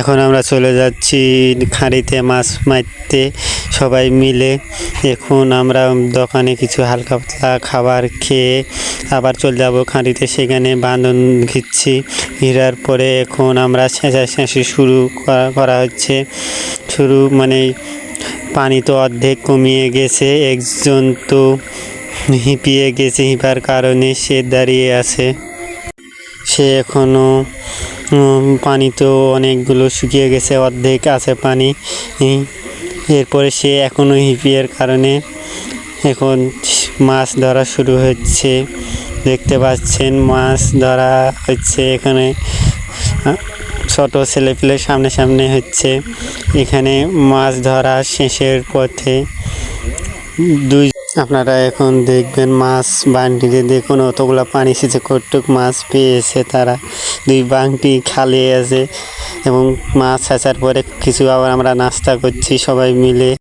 এখন আমরা চলে যাচ্ছি খাঁড়িতে মাছ মারতে সবাই মিলে। এখন আমরা দোকানে কিছু হালকা পাতলা খাবার খেয়ে আবার চলে যাব খাঁড়িতে, সেখানে বাঁধন ঘিরছি। ঘিরার পরে এখন আমরা ছেঁচাছেঁচি শুরু করা হচ্ছে। মানে পানি তো অর্ধেক কমিয়ে গেছে, একজন তো হিঁপিয়ে গেছে, হিঁপার কারণে সে দাঁড়িয়ে আছে। সে এখনও পানি তো অনেকগুলো শুকিয়ে গেছে, অর্ধেক আছে পানি। এরপরে সে এখনও হিঁপিয়ার কারণে এখন মাছ ধরা শুরু হচ্ছে। দেখতে পাচ্ছেন মাছ ধরা হচ্ছে এখানে, ছোট ছেলেপিলে সামনে সামনে হচ্ছে। এখানে মাছ ধরা শেষের পথে আপনারা এখন দেখবেন মাছ বাংটিতে, দেখুন অতগুলো পানি এসেছে, কতটুক মাছ পেয়েছে তারা। দুই বাংটি খালি আছে এবং মাছ ছাঁচার পরে কিছু আবার আমরা নাস্তা করছি সবাই মিলে।